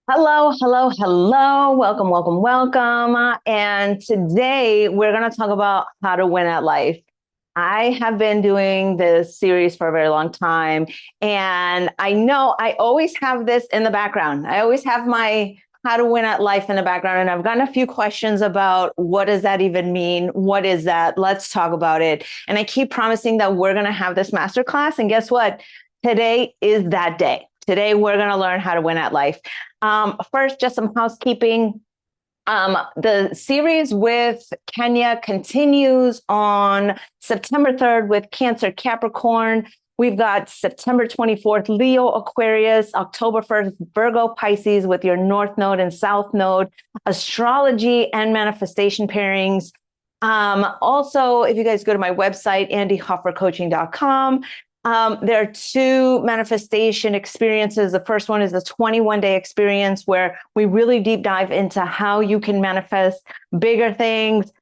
Hello, hello, hello. Welcome, welcome, welcome. And today we're going to talk about how to win at life. I have been doing this series for a very long time. And I know I always have this in the background. I always have my how to win at life in the background. And I've gotten a few questions about what does that even mean? What is that? Let's talk about it. And I keep promising that we're going to have this masterclass. And guess what? Today is that day. Today, we're going to learn how to win at life. First, just some housekeeping. The series with Kenya continues on September 3rd with Cancer Capricorn. We've got September 24th, Leo Aquarius, October 1st, Virgo Pisces with your North Node and South Node, astrology and manifestation pairings. Also, if you guys go to my website, andyhoffercoaching.com, there are two manifestation experiences. The first one is the 21-day experience where we really deep dive into how you can manifest bigger things,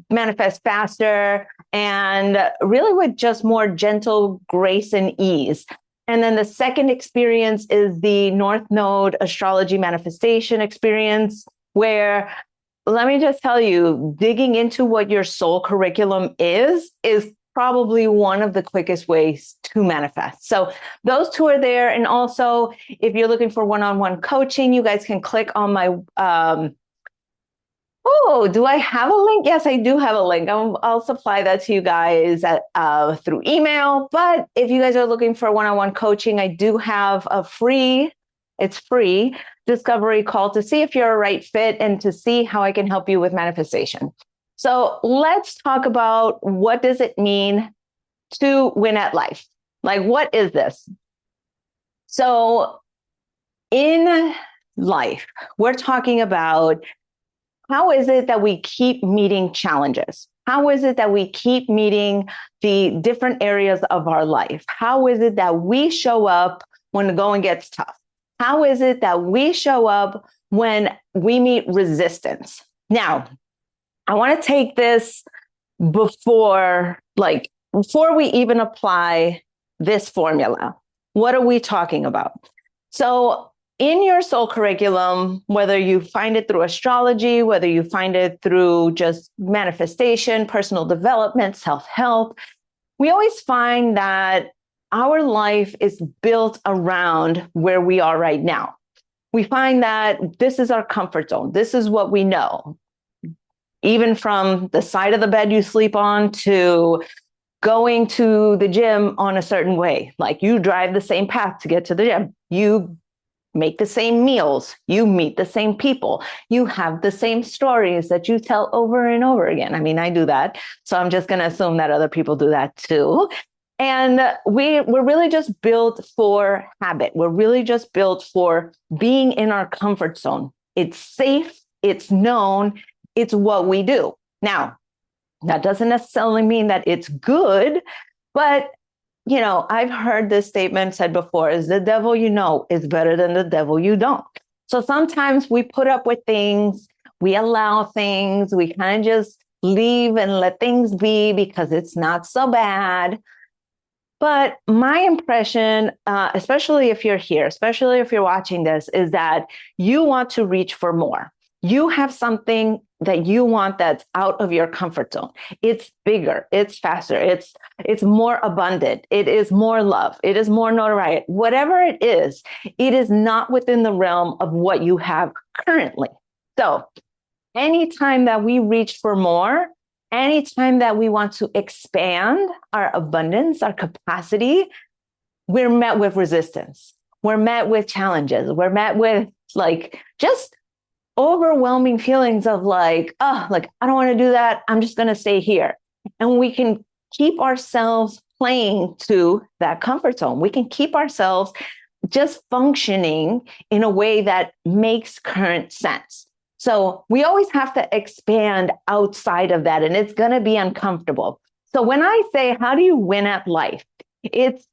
manifest faster, and really with just more gentle grace and ease. And then the second experience is the North Node astrology manifestation experience, where let me just tell you, digging into what your soul curriculum is probably one of the quickest ways to manifest. So those two are there. And also, if you're looking for one-on-one coaching, you guys can click on my, do I have a link? Yes, I do have a link. I'll supply that to you guys through email. But if you guys are looking for one-on-one coaching, I do have it's free discovery call to see if you're a right fit and to see how I can help you with manifestation. So let's talk about what does it mean to win at life? Like, what is this? So in life, we're talking about how is it that we keep meeting challenges? How is it that we keep meeting the different areas of our life? How is it that we show up when the going gets tough? How is it that we show up when we meet resistance? Now, I want to take this before we even apply this formula. What are we talking about? So in your soul curriculum, whether you find it through astrology, whether you find it through just manifestation, personal development, self-help, we always find that our life is built around where we are right now. We find that this is our comfort zone. This is what we know. Even from the side of the bed you sleep on to going to the gym on a certain way. Like you drive the same path to get to the gym. You make the same meals. You meet the same people. You have the same stories that you tell over and over again. I mean, I do that. So I'm just going to assume that other people do that too. And we're really just built for habit. We're really just built for being in our comfort zone. It's safe. It's known. It's what we do. Now, that doesn't necessarily mean that it's good, but I've heard this statement said before, is the devil you know is better than the devil you don't. So sometimes we put up with things, we allow things, we kind of just leave and let things be because it's not so bad. But my impression, especially if you're here, especially if you're watching this, is that you want to reach for more. You have something that you want that's out of your comfort zone. It's bigger, it's faster, it's more abundant, it is more love, it is more notoriety. Whatever it is not within the realm of what you have currently. So anytime that we reach for more, anytime that we want to expand our abundance, our capacity, we're met with resistance. We're met with challenges. We're met with just overwhelming feelings of I don't want to do that. I'm just going to stay here. And we can keep ourselves playing to that comfort zone. We can keep ourselves just functioning in a way that makes current sense. So we always have to expand outside of that, and it's going to be uncomfortable. So when I say, how do you win at life? It's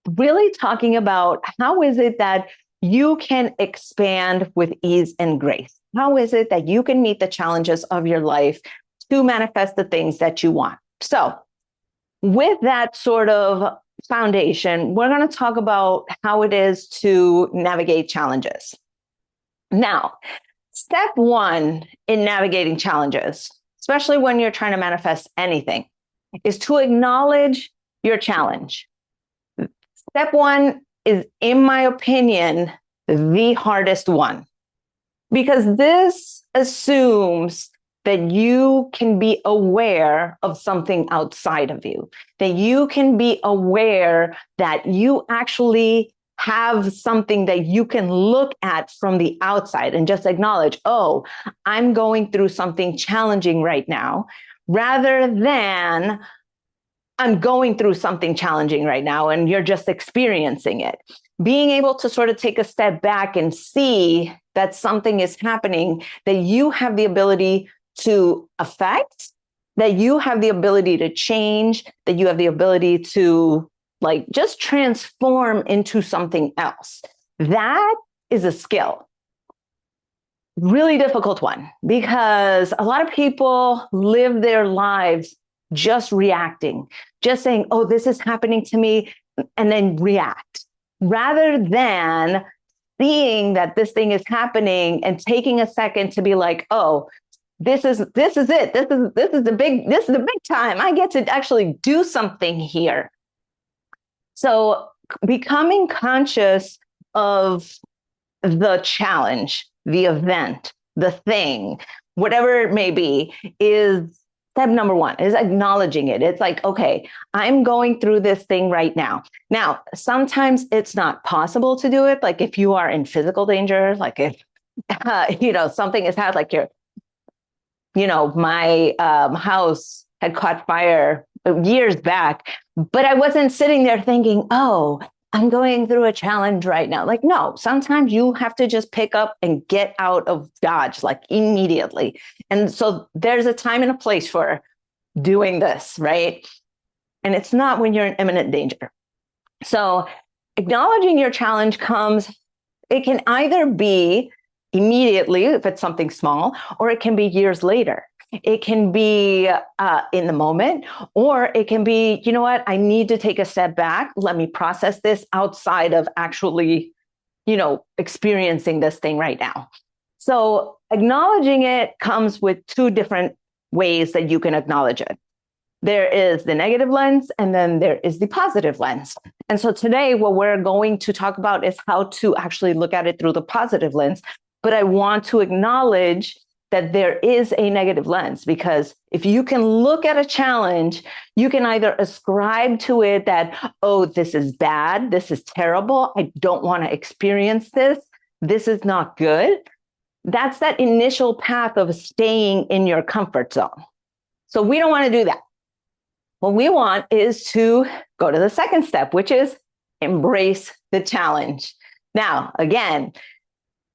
really talking about how is it that you can expand with ease and grace? How is it that you can meet the challenges of your life to manifest the things that you want? So with that sort of foundation, we're going to talk about how it is to navigate challenges. Now, step one in navigating challenges, especially when you're trying to manifest anything, is to acknowledge your challenge. Step one is, in my opinion, the hardest one, because this assumes that you can be aware of something outside of you, that you can be aware that you actually have something that you can look at from the outside and just acknowledge, oh, I'm going through something challenging right now, rather than I'm going through something challenging right now and you're just experiencing it. Being able to sort of take a step back and see that something is happening that you have the ability to affect, that you have the ability to change, that you have the ability to like just transform into something else. That is a skill. Really difficult one, because a lot of people live their lives just reacting, just saying, oh, this is happening to me, and then react, rather than seeing that this thing is happening and taking a second to be like, oh, this is it. This is the big time. I get to actually do something here. So becoming conscious of the challenge, the event, the thing, whatever it may be, is step number one, is acknowledging it. It's like, okay, I'm going through this thing right now. Now, sometimes it's not possible to do it. Like if you are in physical danger, like if, something has had like my house had caught fire years back, but I wasn't sitting there thinking, oh, I'm going through a challenge right now. Like, no, sometimes you have to just pick up and get out of Dodge, like immediately. And so there's a time and a place for doing this, right? And it's not when you're in imminent danger. So acknowledging your challenge it can either be immediately if it's something small, or it can be years later. It can be in the moment, or it can be, you know what, I need to take a step back. Let me process this outside of actually, experiencing this thing right now. So acknowledging it comes with two different ways that you can acknowledge it. There is the negative lens, and then there is the positive lens. And so today, what we're going to talk about is how to actually look at it through the positive lens. But I want to acknowledge that there is a negative lens, because if you can look at a challenge, you can either ascribe to it that, oh, this is bad, this is terrible, I don't want to experience this is not good. That's that initial path of staying in your comfort zone. So we don't want to do that. What we want is to go to the second step, which is embrace the challenge. Now, again,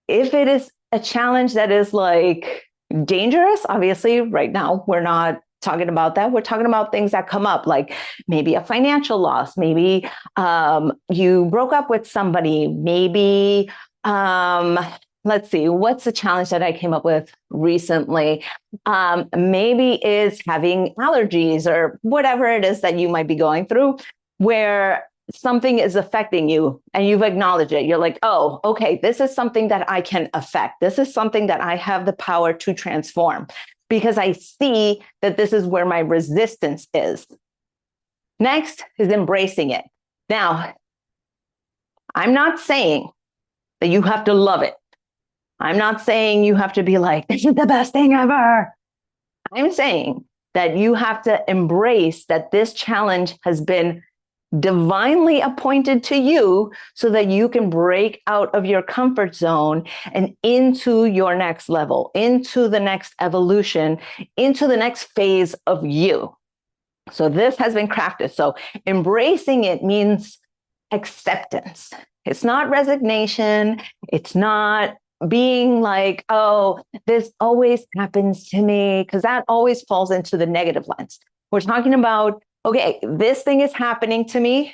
if it is a challenge that is like dangerous, obviously right now we're not talking about that. We're talking about things that come up, like maybe a financial loss, maybe you broke up with somebody, maybe let's see, what's the challenge that I came up with recently? Maybe is having allergies or whatever it is that you might be going through, where something is affecting you and you've acknowledged it. You're like, oh, okay, this is something that I can affect. This is something that I have the power to transform, because I see that this is where my resistance is. Next is embracing it. Now, I'm not saying that you have to love it. I'm not saying you have to be like, this is the best thing ever. I'm saying that you have to embrace that this challenge has been divinely appointed to you so that you can break out of your comfort zone and into your next level, into the next evolution, into the next phase of you. So this has been crafted. So embracing it means acceptance. It's not resignation. It's not being like, oh, this always happens to me, because that always falls into the negative lens. We're talking about, okay, this thing is happening to me.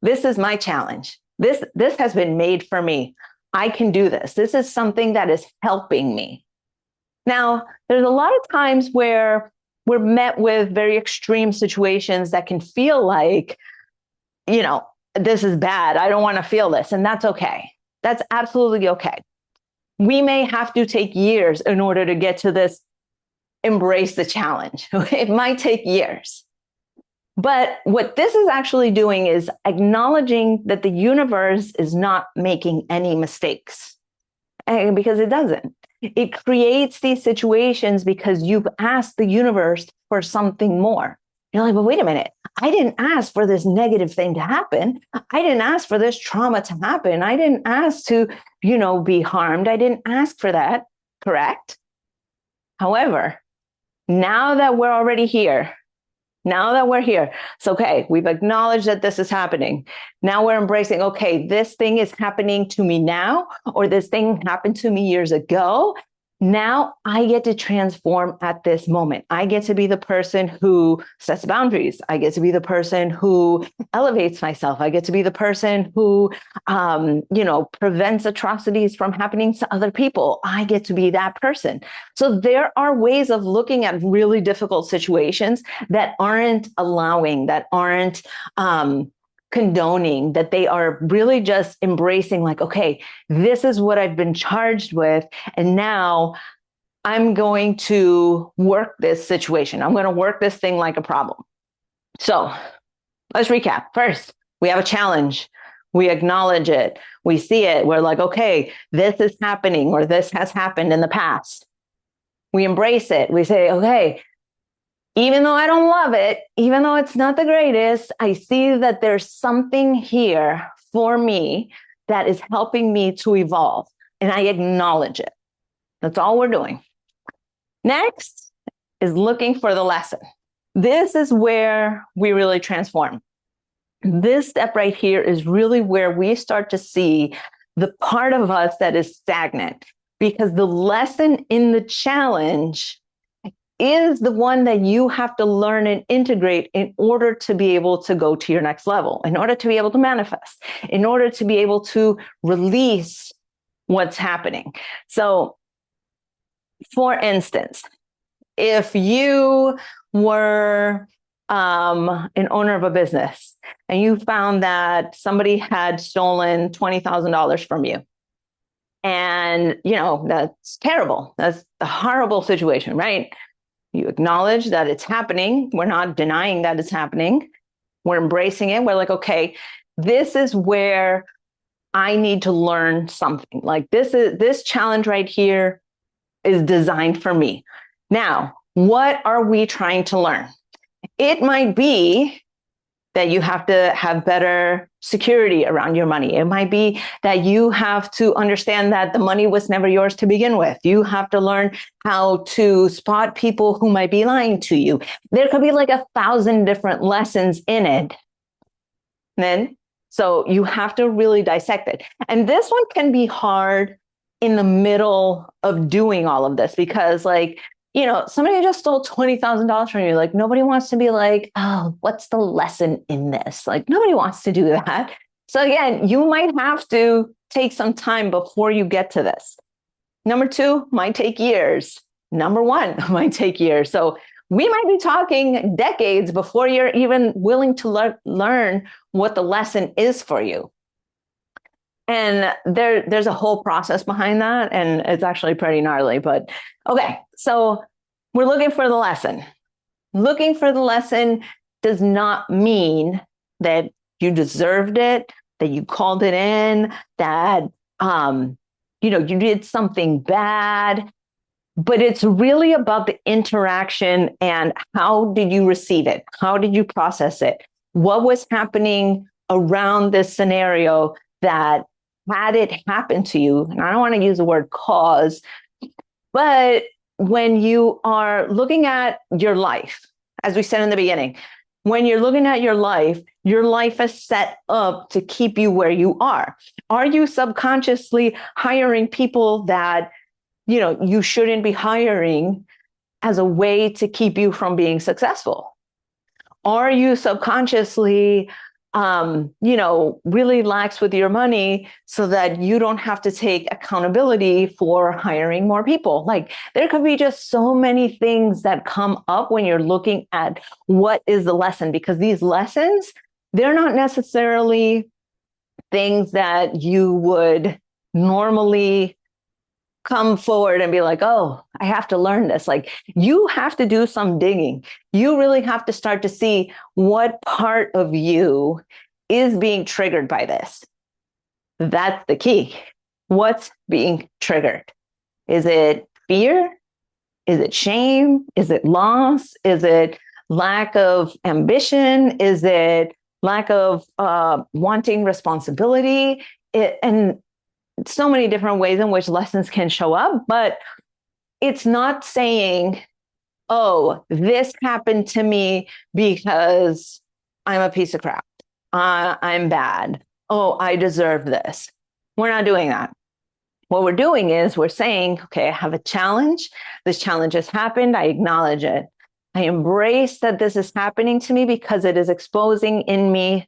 This is my challenge. This has been made for me. I can do this. This is something that is helping me. Now, there's a lot of times where we're met with very extreme situations that can feel like, this is bad. I don't want to feel this. And that's okay. That's absolutely okay. We may have to take years in order to get to this, embrace the challenge. It might take years. But what this is actually doing is acknowledging that the universe is not making any mistakes, because it doesn't. It creates these situations because you've asked the universe for something more. You're like, but wait a minute. I didn't ask for this negative thing to happen. I didn't ask for this trauma to happen. I didn't ask to, be harmed. I didn't ask for that. Correct? However, now that we're already here, it's okay. We've acknowledged that this is happening. Now we're embracing, okay, this thing is happening to me now, or this thing happened to me years ago. Now I get to transform at this moment. I get to be the person who sets boundaries. I get to be the person who elevates myself. I get to be the person who, prevents atrocities from happening to other people. I get to be that person. So there are ways of looking at really difficult situations that aren't allowing, that aren't, condoning, that they are really just embracing, like, okay, this is what I've been charged with. And now I'm going to work this situation. I'm going to work this thing like a problem. So let's recap. First, we have a challenge. We acknowledge it. We see it. We're like, okay, this is happening, or this has happened in the past. We embrace it. We say, okay, even though I don't love it, even though it's not the greatest, I see that there's something here for me that is helping me to evolve, and I acknowledge it. That's all we're doing. Next is looking for the lesson. This is where we really transform. This step right here is really where we start to see the part of us that is stagnant, because the lesson in the challenge is the one that you have to learn and integrate in order to be able to go to your next level, in order to be able to manifest, in order to be able to release what's happening. So, for instance, if you were an owner of a business and you found that somebody had stolen $20,000 from you, and that's terrible. That's a horrible situation, right? You acknowledge that it's happening. We're not denying that it's happening. We're embracing it. We're like, okay, this is where I need to learn something. Like this challenge right here is designed for me. Now, what are we trying to learn? It might be that you have to have better security around your money. It might be that you have to understand that the money was never yours to begin with. You have to learn how to spot people who might be lying to you. There could be like 1,000 different lessons in it. So you have to really dissect it. And this one can be hard in the middle of doing all of this, because somebody just stole $20,000 from you. Like, nobody wants to be like, oh, what's the lesson in this? Like, nobody wants to do that. So again, you might have to take some time before you get to this. Number 2 might take years. Number 1 might take years. So we might be talking decades before you're even willing to learn what the lesson is for you. And there's a whole process behind that, and it's actually pretty gnarly. But okay, so we're looking for the lesson. Looking for the lesson does not mean that you deserved it, that you called it in, that you did something bad. But it's really about the interaction and how did you receive it? How did you process it? What was happening around this scenario that had it happen to you? And I don't want to use the word cause, but when you are looking at your life, as we said in the beginning, when you're looking at your life is set up to keep you where you are. Are you subconsciously hiring people that you shouldn't be hiring as a way to keep you from being successful? Are you subconsciously, really lax with your money so that you don't have to take accountability for hiring more people? Like, there could be just so many things that come up when you're looking at what is the lesson, because these lessons, they're not necessarily things that you would normally come forward and be like, oh, I have to learn this. Like, you have to do some digging. You really have to start to see what part of you is being triggered by this. That's the key. What's being triggered? Is it fear? Is it shame? Is it loss? Is it lack of ambition? Is it lack of wanting responsibility? And so many different ways in which lessons can show up, but it's not saying, oh, this happened to me because I'm a piece of crap. I'm bad. Oh, I deserve this. We're not doing that. What we're doing is we're saying, okay, I have a challenge. This challenge has happened. I acknowledge it. I embrace that this is happening to me because it is exposing in me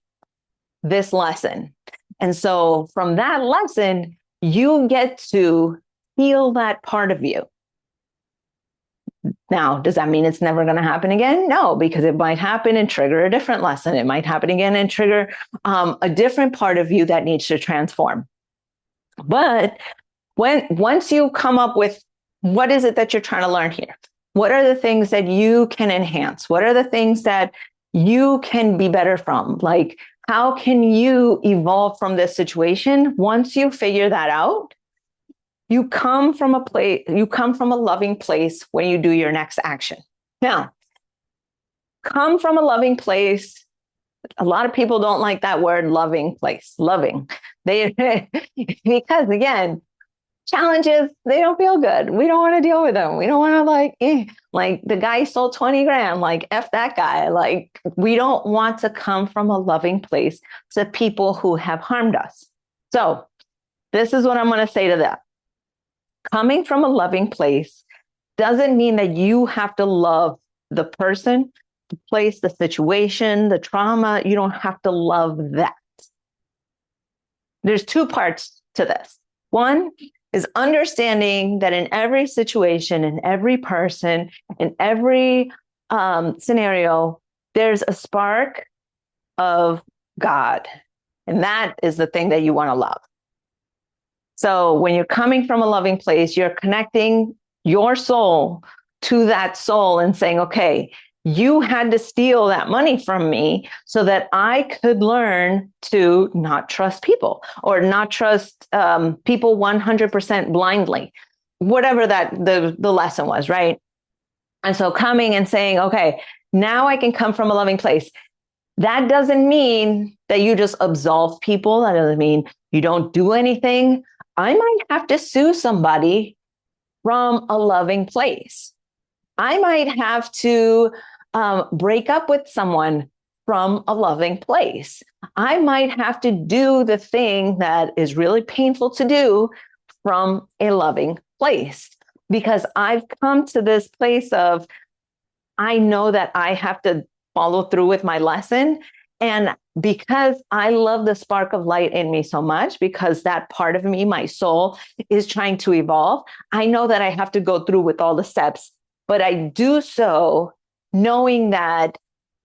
this lesson. And so from that lesson, you get to heal that part of you. Now, does that mean it's never going to happen again? No, because it might happen and trigger a different lesson. It might happen again and trigger a different part of you that needs to transform. But once you come up with what is it that you're trying to learn here? What are the things that you can enhance? What are the things that you can be better from? Like, how can you evolve from this situation? Once you figure that out, you come from a loving place when you do your next action. Now, come from a loving place. A lot of people don't like that word, loving place, loving. Because again, challenges, they don't feel good. We don't want to deal with them. We don't want to like the guy stole 20 grand, like F that guy. Like, we don't want to come from a loving place to people who have harmed us. So this is what I'm going to say to them. Coming from a loving place doesn't mean that you have to love the person, the place, the situation, the trauma. You don't have to love that. There's two parts to this. One is understanding that in every situation, in every person, in every scenario, there's a spark of God. And that is the thing that you want to love. So when you're coming from a loving place, you're connecting your soul to that soul and saying, okay, you had to steal that money from me so that I could learn to not trust people or not trust people 100% blindly, whatever that the lesson was, right? And so coming and saying, okay, now I can come from a loving place. That doesn't mean that you just absolve people. That doesn't mean you don't do anything. I might have to sue somebody from a loving place. I might have to break up with someone from a loving place. I might have to do the thing that is really painful to do from a loving place, because I've come to this place of, I know that I have to follow through with my lesson. And because I love the spark of light in me so much, because that part of me, my soul, is trying to evolve, I know that I have to go through with all the steps, but I do so knowing that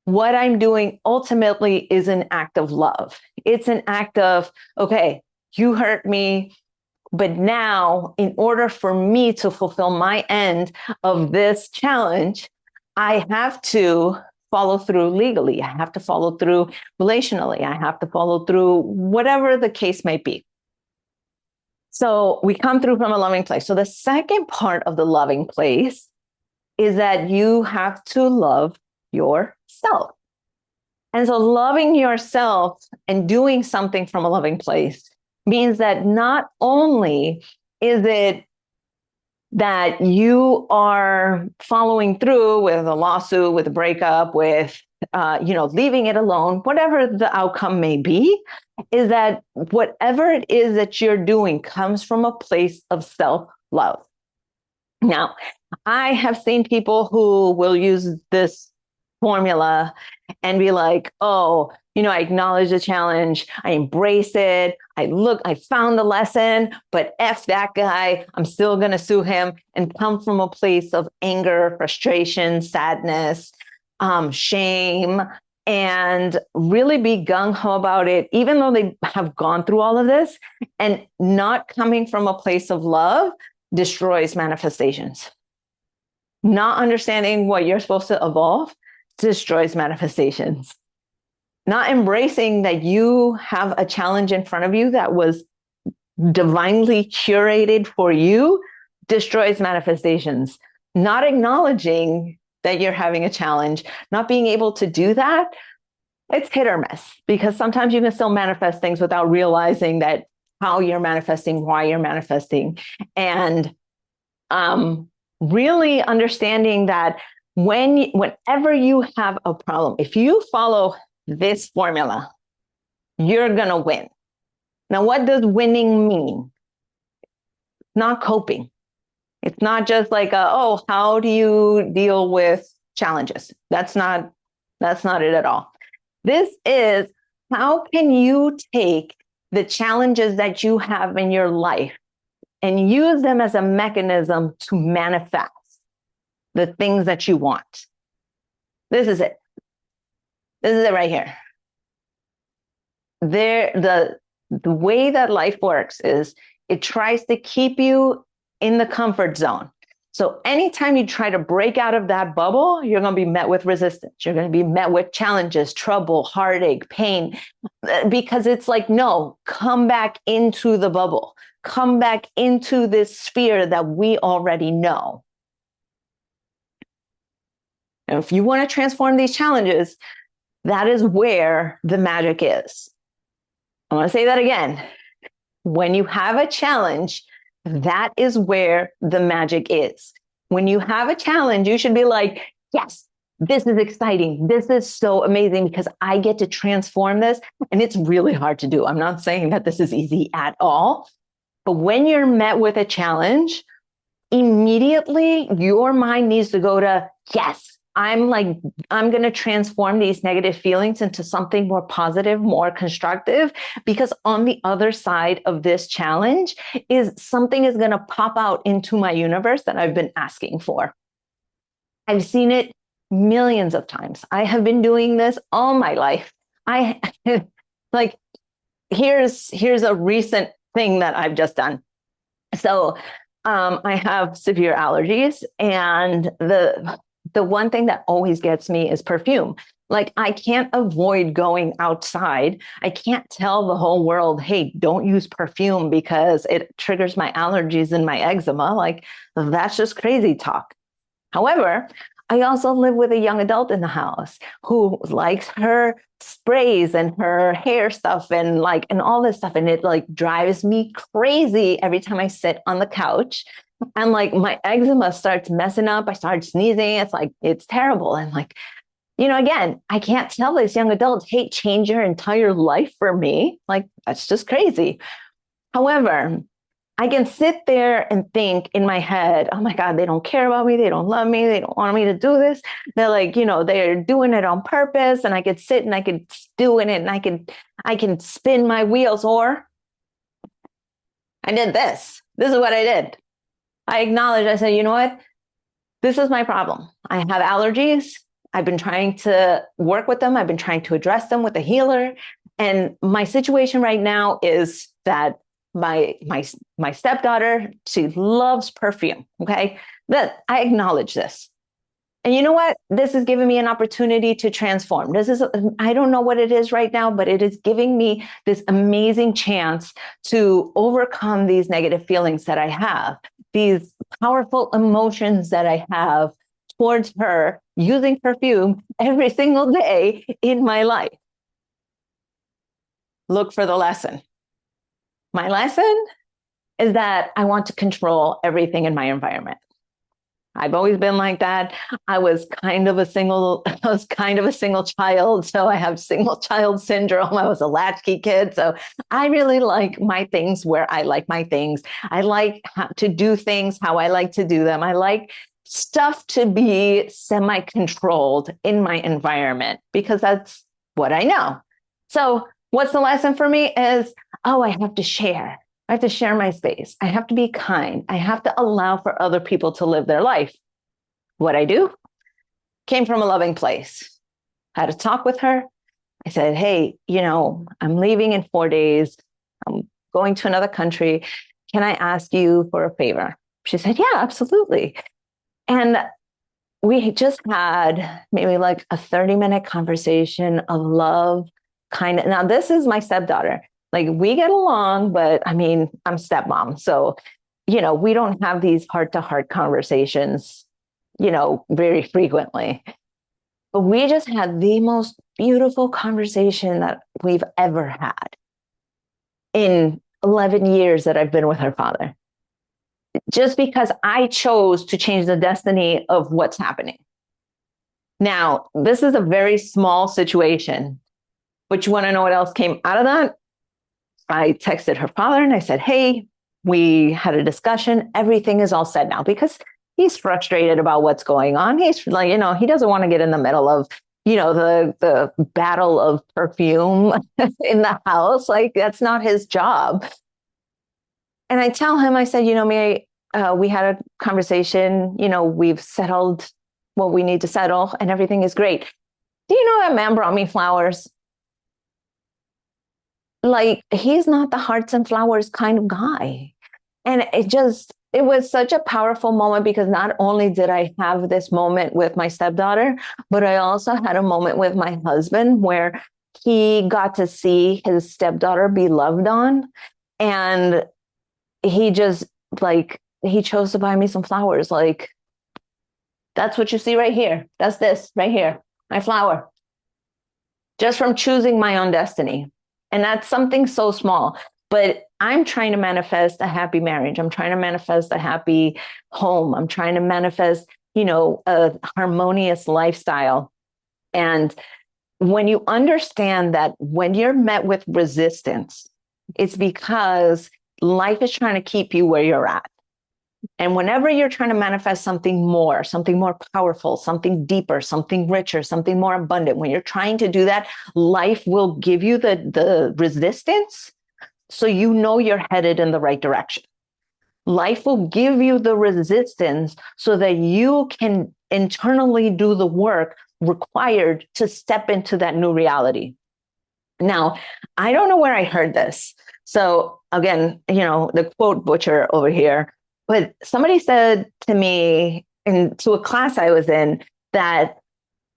what I'm doing ultimately is an act of love. It's an act of, okay, you hurt me, but now in order for me to fulfill my end of this challenge, I have to follow through legally. I have to follow through relationally. I have to follow through whatever the case might be. So we come through from a loving place. So the second part of the loving place is that you have to love yourself. And so loving yourself and doing something from a loving place means that not only is it that you are following through with a lawsuit, with a breakup, with, leaving it alone, whatever the outcome may be, is that whatever it is that you're doing comes from a place of self-love. Now, I have seen people who will use this formula and be like, oh, I acknowledge the challenge. I embrace it. I found the lesson, but F that guy. I'm still going to sue him, and come from a place of anger, frustration, sadness, shame, and really be gung-ho about it, even though they have gone through all of this, and not coming from a place of love. destroys manifestations. Not understanding what you're supposed to evolve destroys manifestations. Not embracing that you have a challenge in front of you that was divinely curated for you destroys manifestations. Not acknowledging that you're having a challenge, not being able to do that, it's hit or miss, because sometimes you can still manifest things without realizing that how you're manifesting, why you're manifesting. And really understanding that whenever you have a problem, if you follow this formula, you're going to win. Now, what does winning mean? Not coping. It's not just like, oh, how do you deal with challenges? That's not it at all. This is, how can you take the challenges that you have in your life and use them as a mechanism to manifest the things that you want? This is it. This is it right here. The way that life works is it tries to keep you in the comfort zone. So anytime you try to break out of that bubble, you're going to be met with resistance. You're going to be met with challenges, trouble, heartache, pain, because it's like, no, come back into the bubble. Come back into this sphere that we already know. And if you want to transform these challenges, that is where the magic is. I want to say that again. When you have a challenge, that is where the magic is. When you have a challenge, you should be like, yes, this is exciting. This is so amazing because I get to transform this. And it's really hard to do. I'm not saying that this is easy at all. But when you're met with a challenge, immediately your mind needs to go to, yes, I'm going to transform these negative feelings into something more positive, more constructive, because on the other side of this challenge is something is going to pop out into my universe that I've been asking for. I've seen it millions of times. I have been doing this all my life. Here's a recent thing that I've just done. So I have severe allergies, and the one thing that always gets me is perfume. Like, I can't avoid going outside. I can't tell the whole world, hey, don't use perfume because it triggers my allergies and my eczema. Like, that's just crazy talk. However, I also live with a young adult in the house who likes her sprays and her hair stuff and all this stuff. And it drives me crazy every time I sit on the couch. And my eczema starts messing up. I start sneezing. It's terrible. And again, I can't tell this young adult, hey, change your entire life for me. That's just crazy. However, I can sit there and think in my head, oh my God, they don't care about me. They don't love me. They don't want me to do this. They're they're doing it on purpose. And I could sit and I could stew in it and I can spin my wheels. Or I did this. This is what I did. I acknowledged, I said, you know what? This is my problem. I have allergies. I've been trying to work with them. I've been trying to address them with a healer. And my situation right now is that my stepdaughter, she loves perfume. Okay. That I acknowledge this. And you know what? This is giving me an opportunity to transform. I don't know what it is right now, but it is giving me this amazing chance to overcome these negative feelings that I have, these powerful emotions that I have towards her using perfume every single day in my life. Look for the lesson. My lesson is that I want to control everything in my environment. I've always been like that. I was kind of a single child. So I have single child syndrome. I was a latchkey kid. So I really like my things where I like my things. I like to do things how I like to do them. I like stuff to be semi-controlled in my environment because that's what I know. So what's the lesson for me is, I have to share. I have to share my space. I have to be kind. I have to allow for other people to live their life. What I do came from a loving place. I had a talk with her. I said, hey, I'm leaving in 4 days. I'm going to another country. Can I ask you for a favor? She said, yeah, absolutely. And we just had maybe like a 30-minute conversation of love, kind of. Now, this is my stepdaughter. Like, we get along, but I mean, I'm stepmom. So, we don't have these heart-to-heart conversations, very frequently. But we just had the most beautiful conversation that we've ever had in 11 years that I've been with her father, just because I chose to change the destiny of what's happening. Now, this is a very small situation, but you want to know what else came out of that? I texted her father and I said, hey, we had a discussion. Everything is all set now, because he's frustrated about what's going on. He's like, he doesn't want to get in the middle of, the battle of perfume in the house. Like, that's not his job. And I tell him, I said, Mary, we had a conversation, we've settled what we need to settle and everything is great. Do you know that man brought me flowers? Like, he's not the hearts and flowers kind of guy. And it was such a powerful moment, because not only did I have this moment with my stepdaughter, but I also had a moment with my husband where he got to see his stepdaughter be loved on. And he just, like, he chose to buy me some flowers. Like, that's what you see right here. That's this right here, my flower, just from choosing my own destiny. And that's something so small, but I'm trying to manifest a happy marriage. I'm trying to manifest a happy home. I'm trying to manifest, a harmonious lifestyle. And when you understand that when you're met with resistance, it's because life is trying to keep you where you're at. And whenever you're trying to manifest something more powerful, something deeper, something richer, something more abundant, when you're trying to do that, life will give you the resistance, so you're headed in the right direction. Life will give you the resistance so that you can internally do the work required to step into that new reality. Now, I don't know where I heard this. So again, the quote butcher over here, but somebody said to me to a class I was in that,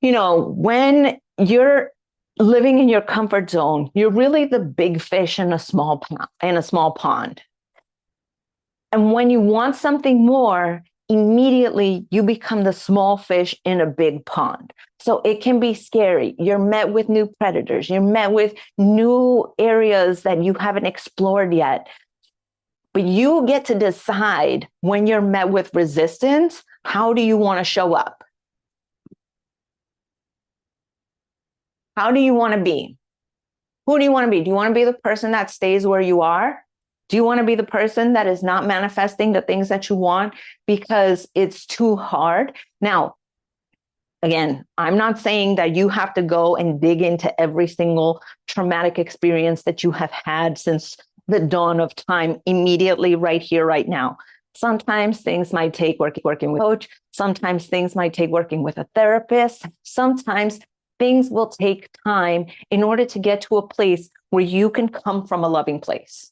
when you're living in your comfort zone, you're really the big fish in a small pond. And when you want something more, immediately you become the small fish in a big pond. So it can be scary. You're met with new predators. You're met with new areas that you haven't explored yet. But you get to decide, when you're met with resistance, how do you want to show up? How do you want to be? Who do you want to be? Do you want to be the person that stays where you are? Do you want to be the person that is not manifesting the things that you want because it's too hard? Now, again, I'm not saying that you have to go and dig into every single traumatic experience that you have had since the dawn of time immediately, right here, right now. Sometimes things might take working with a coach. Sometimes things might take working with a therapist. Sometimes things will take time in order to get to a place where you can come from a loving place.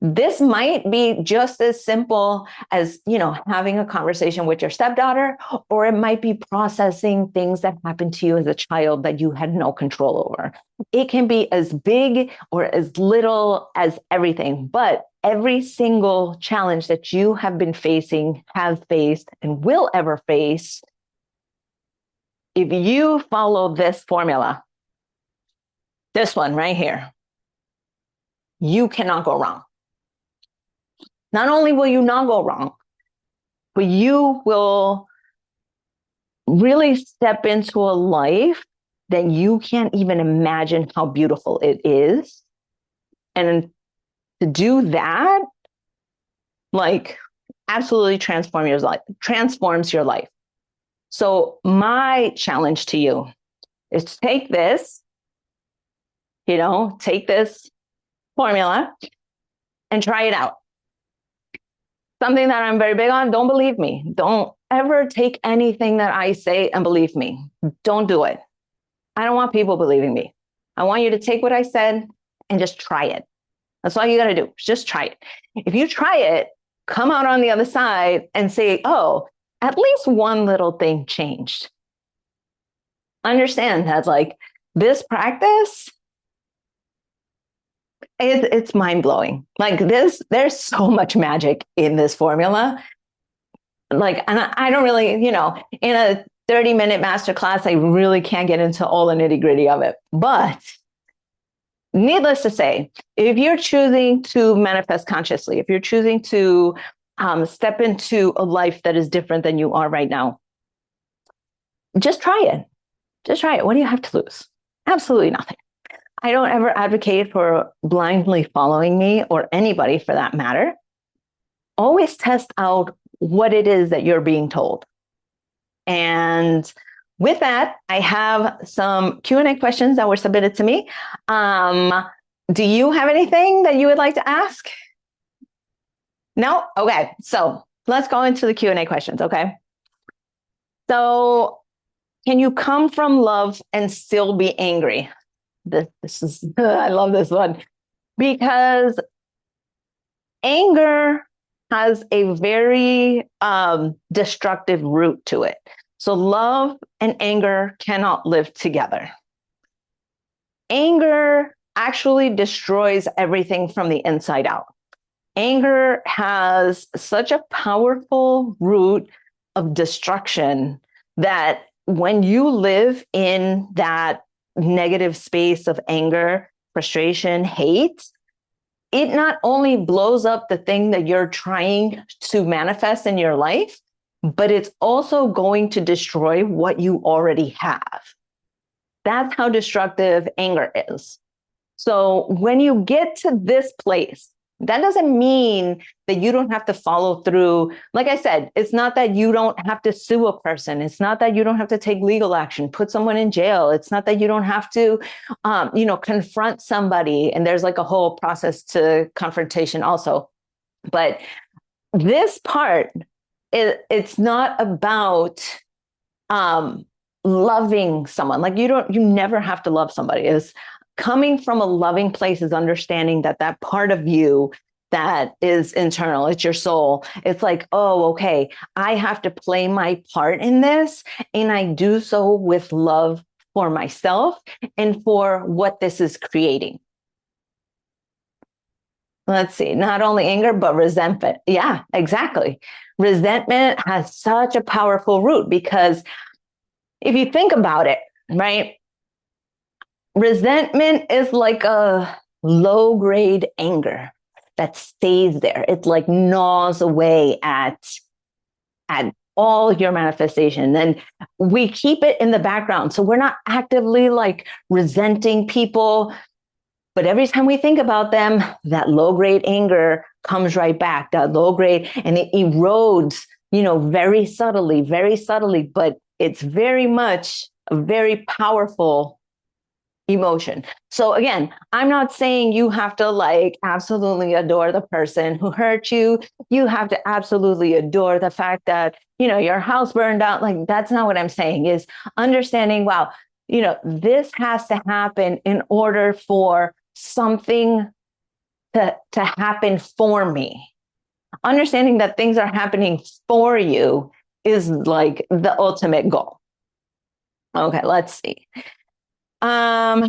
This might be just as simple as, having a conversation with your stepdaughter, or it might be processing things that happened to you as a child that you had no control over. It can be as big or as little as everything, but every single challenge that you have been facing, have faced, and will ever face, if you follow this formula, this one right here, you cannot go wrong. Not only will you not go wrong, but you will really step into a life that you can't even imagine how beautiful it is. And to do that, like, absolutely transforms your life. So my challenge to you is to take this formula and try it out. Something that I'm very big on, don't believe me. Don't ever take anything that I say and believe me. Don't do it. I don't want people believing me. I want you to take what I said and just try it. That's all you got to do. Just try it. If you try it come out on the other side and say, oh, at least one little thing changed. Understand that like this practice, it's mind blowing. Like this, there's so much magic in this formula. Like, and I don't really, you know, in a 30-minute masterclass, I really can't get into all the nitty gritty of it. But needless to say, if you're choosing to manifest consciously, if you're choosing to step into a life that is different than you are right now, just try it. Just try it. What do you have to lose? Absolutely nothing. I don't ever advocate for blindly following me or anybody for that matter. Always test out what it is that you're being told. And with that, I have some Q&A questions that were submitted to me. Do you have anything that you would like to ask? No? Okay. So let's go into the Q&A questions, okay? So can you come from love and still be angry? This is, I love this one. Because anger has a very destructive root to it. So love and anger cannot live together. Anger actually destroys everything from the inside out. Anger has such a powerful root of destruction that when you live in that negative space of anger, frustration, hate, it not only blows up the thing that you're trying to manifest in your life, but it's also going to destroy what you already have. That's how destructive anger is. So when you get to this place, that doesn't mean that you don't have to follow through. Like I said, it's not that you don't have to sue a person. It's not that you don't have to take legal action, put someone in jail. It's not that you don't have to, confront somebody. And there's like a whole process to confrontation also. But this part, it's not about loving someone. Like you never have to love somebody. It's coming from a loving place is understanding that that part of you that is internal, it's your soul. It's like, oh, okay, I have to play my part in this. And I do so with love for myself and for what this is creating. Let's see, not only anger, but resentment. Yeah, exactly. Resentment has such a powerful root because if you think about it, right? Resentment is like a low grade anger that stays there. It like gnaws away at all your manifestation. And we keep it in the background. So we're not actively like resenting people. But every time we think about them, that low grade anger comes right back, that low grade, and it erodes, very subtly, but it's very much a very powerful emotion. So again, I'm not saying you have to like absolutely adore the person who hurt you. You have to absolutely adore the fact that, your house burned out. Like, that's not what I'm saying. Is understanding, wow, this has to happen in order for something to happen for me. Understanding that things are happening for you is like the ultimate goal. Okay, let's see. How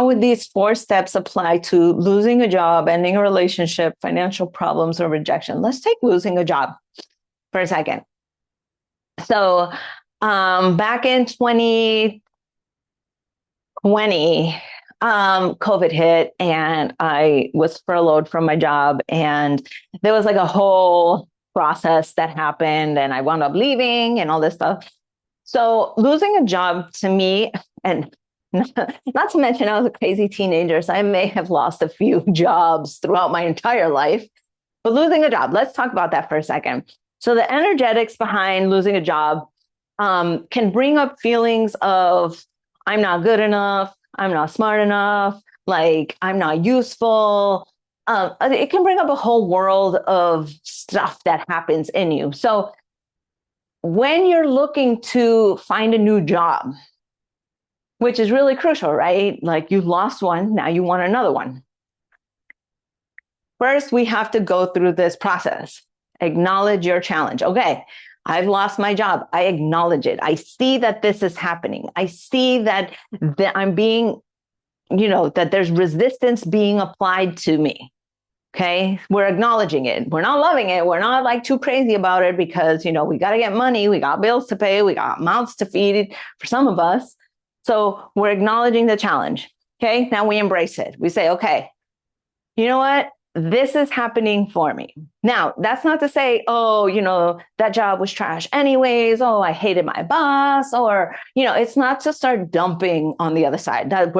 would these 4 steps apply to losing a job, ending a relationship, financial problems, or rejection? Let's take losing a job for a second. So back in 2020, COVID hit and I was furloughed from my job, and there was like a whole process that happened and I wound up leaving and all this stuff. So losing a job to me, and not to mention I was a crazy teenager, so I may have lost a few jobs throughout my entire life, but losing a job, let's talk about that for a second. So the energetics behind losing a job can bring up feelings of I'm not good enough, I'm not smart enough, like I'm not useful. It can bring up a whole world of stuff that happens in you. So when you're looking to find a new job, which is really crucial, right? Like you lost one, now you want another one. First, we have to go through this process. Acknowledge your challenge. Okay, I've lost my job. I acknowledge it. I see that this is happening. I see that I'm being, that there's resistance being applied to me. Okay, we're acknowledging it. We're not loving it. We're not like too crazy about it because, we got to get money. We got bills to pay. We got mouths to feed for some of us. So we're acknowledging the challenge. Okay, now we embrace it. We say, okay, you know what? This is happening for me. Now, that's not to say, oh, that job was trash anyways. Oh, I hated my boss. Or, it's not to start dumping on the other side. That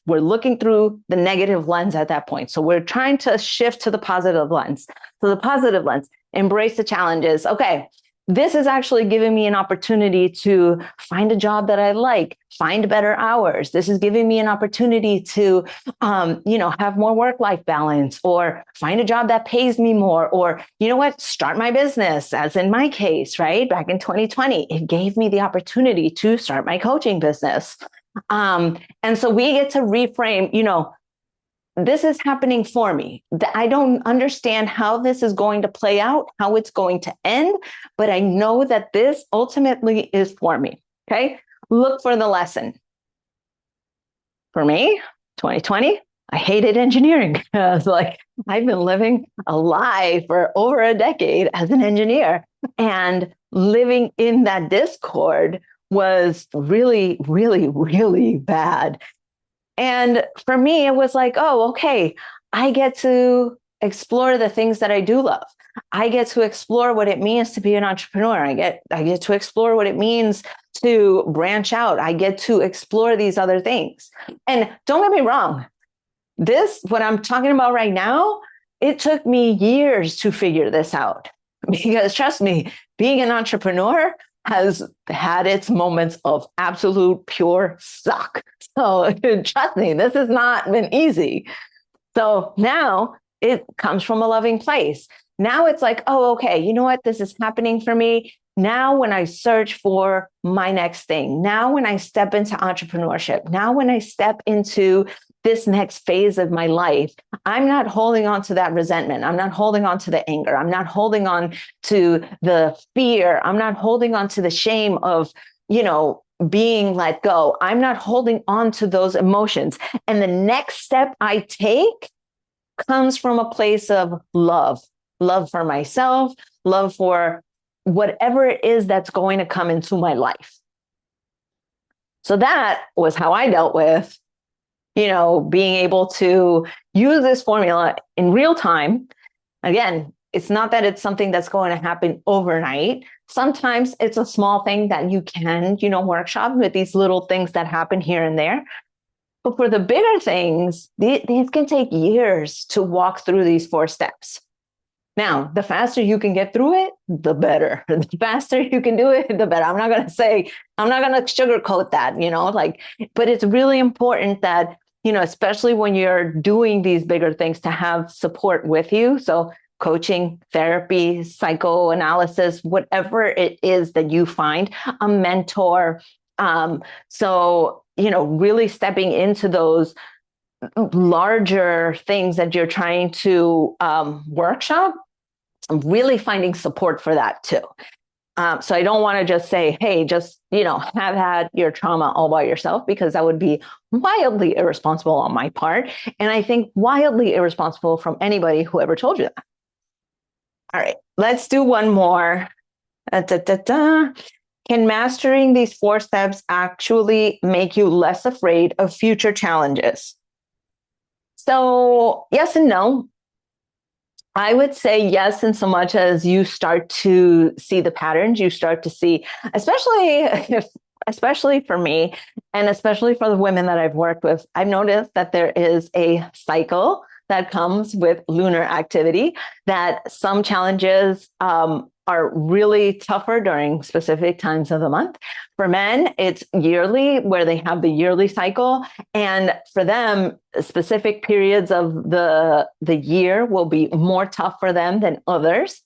we're looking through the negative lens at that point. So we're trying to shift to the positive lens. So the positive lens, embrace the challenges. Okay, this is actually giving me an opportunity to find a job that I like, find better hours. This is giving me an opportunity to, have more work-life balance, or find a job that pays me more, or, start my business, as in my case, right? Back in 2020, it gave me the opportunity to start my coaching business. And so we get to reframe, this is happening for me. I don't understand how this is going to play out, how it's going to end, but I know that this ultimately is for me. Okay. Look for the lesson. For me, 2020, I hated engineering. I was like, I've been living a lie for over a decade as an engineer, and living in that discord was really, really, really bad. And for me, it was like, oh, okay, I get to explore the things that I do love. I get to explore what it means to be an entrepreneur. I get to explore what it means to branch out. I get to explore these other things. And don't get me wrong, what I'm talking about right now, it took me years to figure this out. Because trust me, being an entrepreneur has had its moments of absolute pure suck. So trust me, this has not been easy. So now it comes from a loving place. Now it's like, oh, okay, you know what? This is happening for me. Now, when I search for my next thing, now when I step into entrepreneurship, now when I step into this next phase of my life, I'm not holding on to that resentment. I'm not holding on to the anger. I'm not holding on to the fear. I'm not holding on to the shame of, being let go. I'm not holding on to those emotions. And the next step I take comes from a place of love for myself, love for whatever it is that's going to come into my life. So that was how I dealt with, being able to use this formula in real time. Again, it's not that it's something that's going to happen overnight. Sometimes it's a small thing that you can, workshop with these little things that happen here and there. But for the bigger things, it can take years to walk through these 4 steps. Now, the faster you can get through it, the better. The faster you can do it, the better. I'm not going to sugarcoat that, but it's really important that, especially when you're doing these bigger things, to have support with you. So coaching, therapy, psychoanalysis, whatever it is that you find, a mentor. So, really stepping into those larger things that you're trying to workshop, really finding support for that too. So I don't want to just say, hey, just, have had your trauma all by yourself, because that would be wildly irresponsible on my part. And I think wildly irresponsible from anybody who ever told you that. All right, let's do one more. Can mastering these 4 steps actually make you less afraid of future challenges? So yes and no. I would say yes, in so much as you start to see the patterns, you start to see, especially for me, and especially for the women that I've worked with, I've noticed that there is a cycle that comes with lunar activity, that some challenges are really tougher during specific times of the month. For men, it's yearly, where they have the yearly cycle. And for them, specific periods of the year will be more tough for them than others.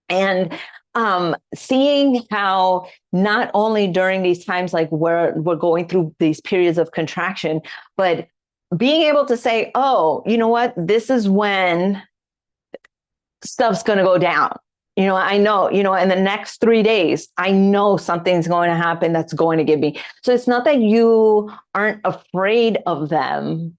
And seeing how not only during these times, like we're going through these periods of contraction, but being able to say, oh, you know what, this is when stuff's going to go down. I know, in the next 3 days, I know something's going to happen that's going to give me. So it's not that you aren't afraid of them.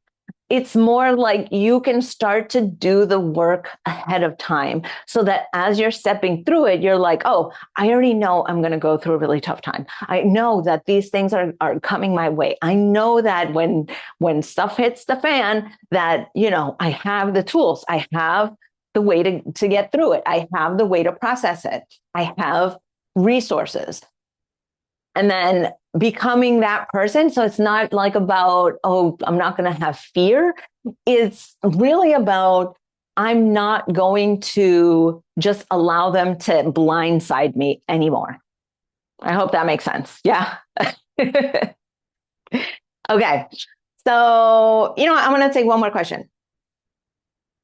It's more like you can start to do the work ahead of time so that as you're stepping through it, you're like, oh, I already know I'm going to go through a really tough time. I know that these things are coming my way. I know that when stuff hits the fan, that, I have the tools. I have the way to get through it. I have the way to process it. I have resources. And then becoming that person. So it's not like about, oh, I'm not going to have fear. It's really about, I'm not going to just allow them to blindside me anymore. I hope that makes sense. Yeah. Okay. So, I'm going to take one more question.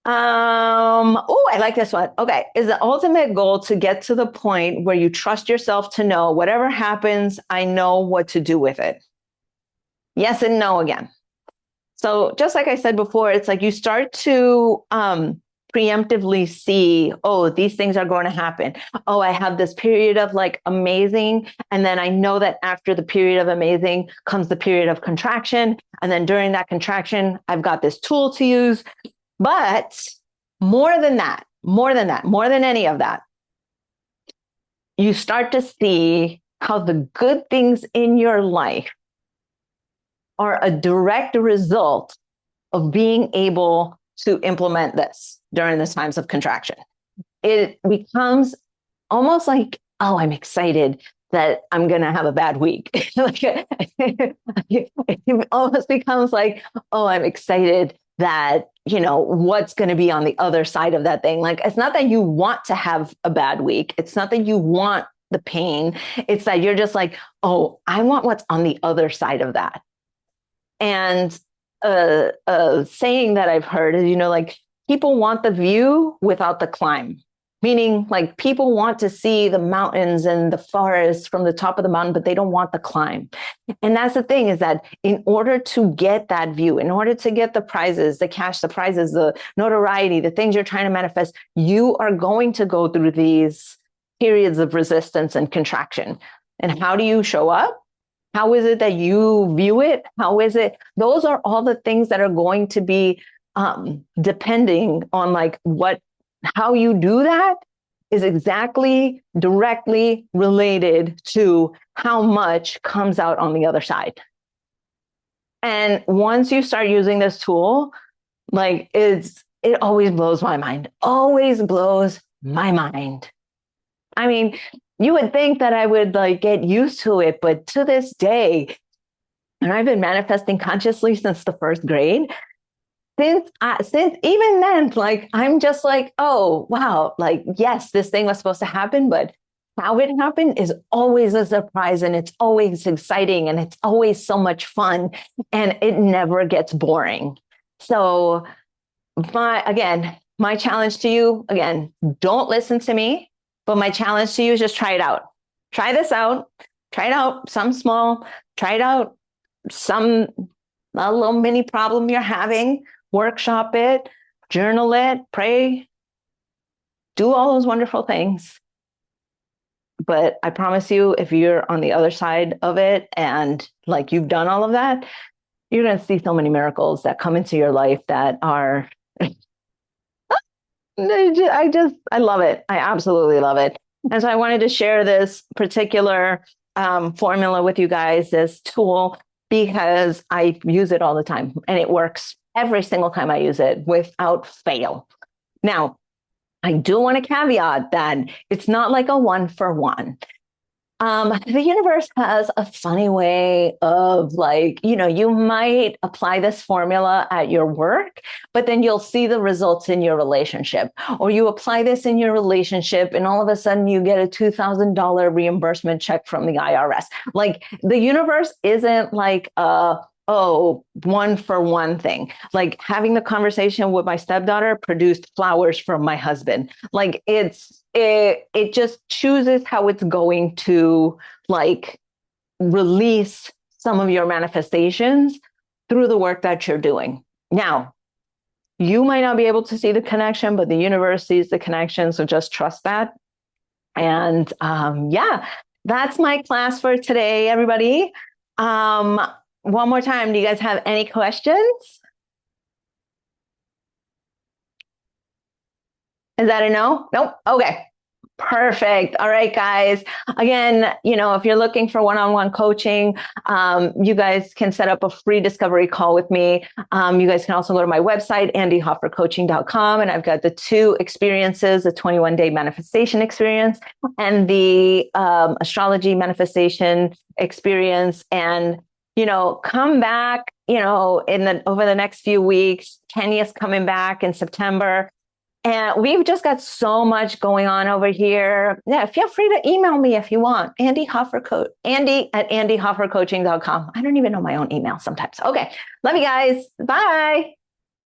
Oh, I like this one. Okay. Is the ultimate goal to get to the point where you trust yourself to know whatever happens, I know what to do with it? Yes and no again. So just like I said before, it's like you start to preemptively see, oh, these things are going to happen. Oh, I have this period of like amazing. And then I know that after the period of amazing comes the period of contraction. And then during that contraction, I've got this tool to use. But more than any of that, you start to see how the good things in your life are a direct result of being able to implement this during the times of contraction. It becomes almost like, oh, I'm excited that I'm going to have a bad week. It almost becomes like, oh, I'm excited that, what's going to be on the other side of that thing. Like, it's not that you want to have a bad week. It's not that you want the pain. It's that you're just like, oh, I want what's on the other side of that. And a saying that I've heard is, like, people want the view without the climb. Meaning, like, people want to see the mountains and the forest from the top of the mountain, but they don't want the climb. And that's the thing, is that in order to get that view, in order to get the prizes, the cash, the prizes, the notoriety, the things you're trying to manifest, you are going to go through these periods of resistance and contraction. And how do you show up? How is it that you view it? How is it? Those are all the things that are going to be depending on like how you do that is exactly directly related to how much comes out on the other side. And once you start using this tool, like it always blows my mind, always blows my mind. I mean, you would think that I would like get used to it, but to this day, and I've been manifesting consciously since the first grade, since even then, like, I'm just like, oh, wow, like, yes, this thing was supposed to happen, but how it happened is always a surprise, and it's always exciting, and it's always so much fun, and it never gets boring. So my challenge to you, again, don't listen to me, but my challenge to you is just try it out. Try this out. Try it out, some small, try it out, a little mini problem you're having. Workshop it, journal it, pray, do all those wonderful things. But I promise you, if you're on the other side of it and like you've done all of that, you're going to see so many miracles that come into your life that are, I love it. I absolutely love it. And so I wanted to share this particular formula with you guys, this tool, because I use it all the time and it works every single time I use it without fail. Now, I do want to caveat that it's not like a one for one. The universe has a funny way of like, you might apply this formula at your work, but then you'll see the results in your relationship, or you apply this in your relationship and all of a sudden you get a $2,000 reimbursement check from the IRS. Like, the universe isn't like one for one thing. Like, having the conversation with my stepdaughter produced flowers from my husband. Like, it just chooses how it's going to like release some of your manifestations through the work that you're doing. Now, You might not be able to see the connection, but the universe sees the connection. So just trust that. And yeah, that's my class for today, everybody. One more time, do you guys have any questions? Is that a no? Nope. Okay. Perfect. All right, guys. Again, if you're looking for one-on-one coaching, you guys can set up a free discovery call with me. You guys can also go to my website, andyhoffercoaching.com, and I've got the two experiences, the 21-day manifestation experience and the astrology manifestation experience. And, come back, over the next few weeks. Kenya's coming back in September. And we've just got so much going on over here. Yeah, feel free to email me if you want. Andy at andyhoffercoaching.com. I don't even know my own email sometimes. Okay. Love you guys. Bye.